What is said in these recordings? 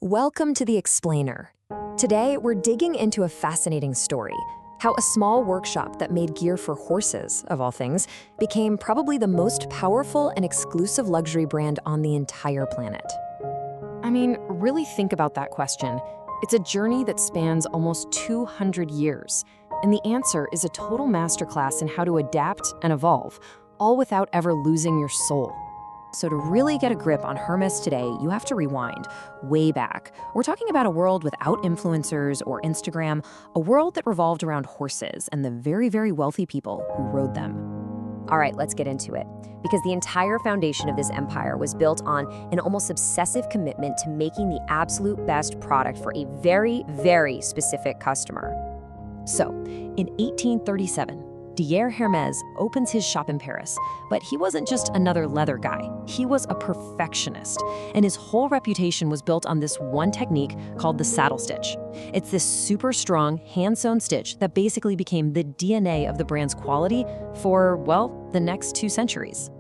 Welcome to The Explainer. Today, we're digging into a fascinating story, how a small workshop that made gear for horses, of all things, became probably the most powerful and exclusive luxury brand on the entire planet. I mean, really think about that question. It's a journey that spans almost 200 years, and the answer is a total masterclass in how to adapt and evolve, all without ever losing your soul. So to really get a grip on Hermès today, you have to rewind way back. We're talking about a world without influencers or Instagram, a world that revolved around horses and the very, very wealthy people who rode them. All right, let's get into it. Because the entire foundation of this empire was built on an almost obsessive commitment to making the absolute best product for a very, very specific customer. So, in 1837, Dier Hermès opens his shop in Paris, but he wasn't just another leather guy. He was a perfectionist, and his whole reputation was built on this one technique called the saddle stitch. It's this super strong, hand-sewn stitch that basically became the DNA of the brand's quality for, well, the next 2 centuries.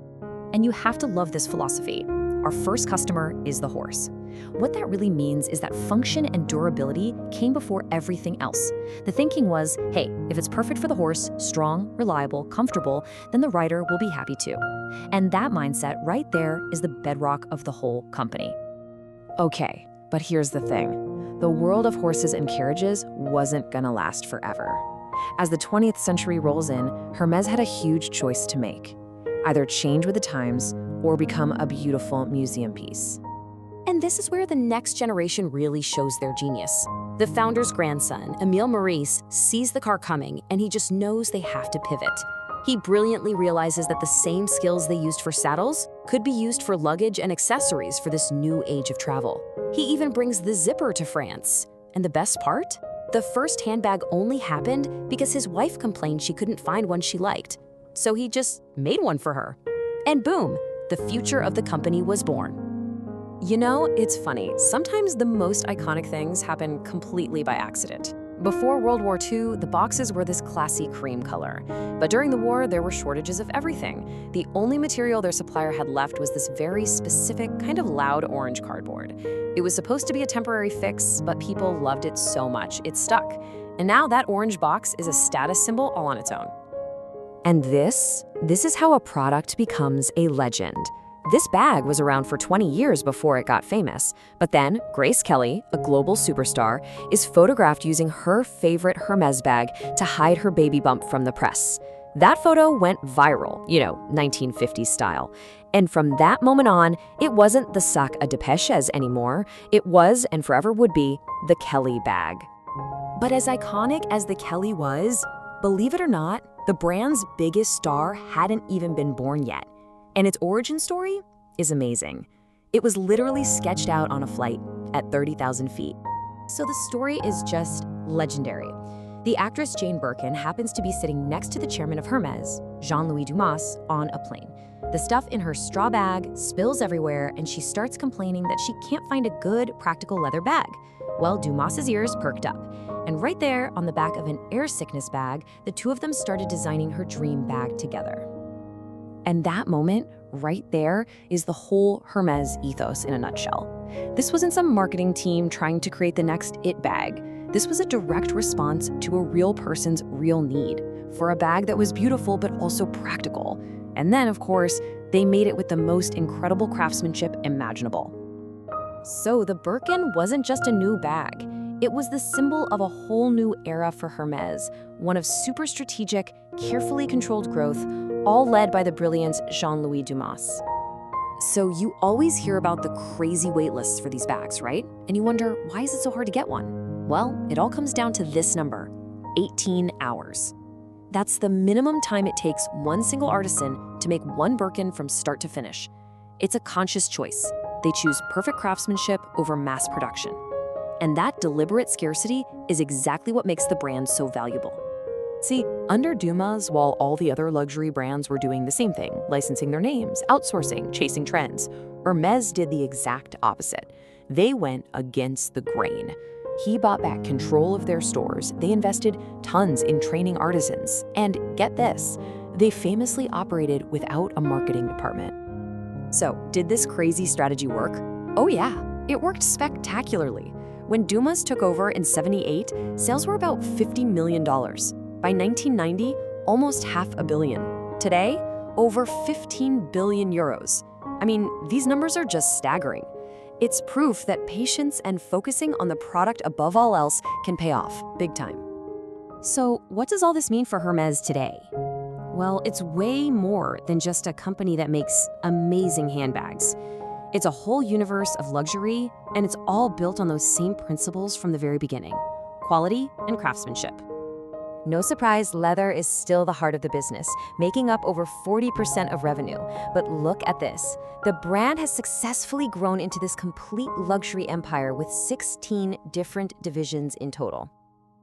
And you have to love this philosophy. Our first customer is the horse. What that really means is that function and durability came before everything else. The thinking was, hey, if it's perfect for the horse, strong, reliable, comfortable, then the rider will be happy too. And that mindset right there is the bedrock of the whole company. Okay, but here's the thing. The world of horses and carriages wasn't gonna last forever. As the 20th century rolls in, Hermès had a huge choice to make. Either change with the times or become a beautiful museum piece. And this is where the next generation really shows their genius. The founder's grandson, Émile Maurice, sees the car coming, and he just knows they have to pivot. He brilliantly realizes that the same skills they used for saddles could be used for luggage and accessories for this new age of travel. He even brings the zipper to France. And the best part? The first handbag only happened because his wife complained she couldn't find one she liked. So he just made one for her. And boom, the future of the company was born. You know, it's funny. Sometimes the most iconic things happen completely by accident. Before World War II, the boxes were this classy cream color. But during the war, there were shortages of everything. The only material their supplier had left was this very specific, kind of loud orange cardboard. It was supposed to be a temporary fix, but people loved it so much, it stuck. And now that orange box is a status symbol all on its own. And this is how a product becomes a legend. This bag was around for 20 years before it got famous, but then Grace Kelly, a global superstar, is photographed using her favorite Hermès bag to hide her baby bump from the press. That photo went viral, 1950s style. And from that moment on, it wasn't the sac à dépêches anymore. It was, and forever would be, the Kelly bag. But as iconic as the Kelly was, believe it or not, the brand's biggest star hadn't even been born yet. And its origin story is amazing. It was literally sketched out on a flight at 30,000 feet. So the story is just legendary. The actress Jane Birkin happens to be sitting next to the chairman of Hermès, Jean-Louis Dumas, on a plane. The stuff in her straw bag spills everywhere, and she starts complaining that she can't find a good, practical leather bag. Well, Dumas's ears perked up. And right there, on the back of an air sickness bag, the two of them started designing her dream bag together. And that moment, right there, is the whole Hermès ethos in a nutshell. This wasn't some marketing team trying to create the next it bag. This was a direct response to a real person's real need for a bag that was beautiful but also practical. And then, of course, they made it with the most incredible craftsmanship imaginable. So the Birkin wasn't just a new bag. It was the symbol of a whole new era for Hermès, one of super strategic, carefully controlled growth, all led by the brilliant Jean-Louis Dumas. So you always hear about the crazy wait lists for these bags, right? And you wonder, why is it so hard to get one? Well, it all comes down to this number, 18 hours. That's the minimum time it takes one single artisan to make one Birkin from start to finish. It's a conscious choice. They choose perfect craftsmanship over mass production. And that deliberate scarcity is exactly what makes the brand so valuable. See, under Dumas, while all the other luxury brands were doing the same thing, licensing their names, outsourcing, chasing trends, Hermès did the exact opposite. They went against the grain. He bought back control of their stores. They invested tons in training artisans. And get this, they famously operated without a marketing department. So, did this crazy strategy work? Oh yeah. It worked spectacularly. When Dumas took over in '78, sales were about $50 million. By 1990, almost $500 million. Today, over 15 billion euros. I mean, these numbers are just staggering. It's proof that patience and focusing on the product above all else can pay off big time. So, what does all this mean for Hermès today? Well, it's way more than just a company that makes amazing handbags. It's a whole universe of luxury, and it's all built on those same principles from the very beginning: quality and craftsmanship. No surprise, leather is still the heart of the business, making up over 40% of revenue. But look at this. The brand has successfully grown into this complete luxury empire with 16 different divisions in total.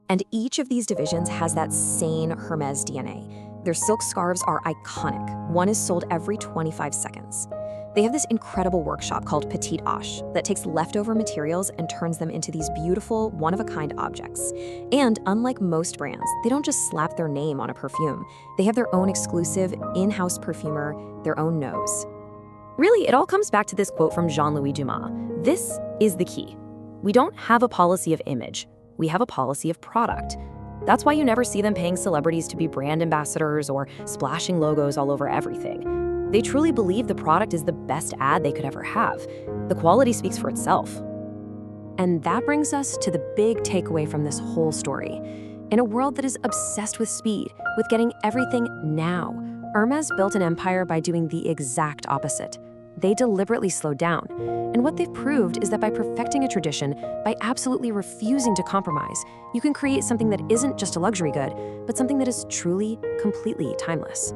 And each of these divisions has that same Hermès DNA. Their silk scarves are iconic. One is sold every 25 seconds. They have this incredible workshop called Petit H that takes leftover materials and turns them into these beautiful, one-of-a-kind objects. And unlike most brands, they don't just slap their name on a perfume. They have their own exclusive in-house perfumer, their own nose. Really, it all comes back to this quote from Jean-Louis Dumas. This is the key. We don't have a policy of image. We have a policy of product. That's why you never see them paying celebrities to be brand ambassadors or splashing logos all over everything. They truly believe the product is the best ad they could ever have. The quality speaks for itself. And that brings us to the big takeaway from this whole story. In a world that is obsessed with speed, with getting everything now, Hermès built an empire by doing the exact opposite. They deliberately slowed down. And what they've proved is that by perfecting a tradition, by absolutely refusing to compromise, you can create something that isn't just a luxury good, but something that is truly, completely timeless.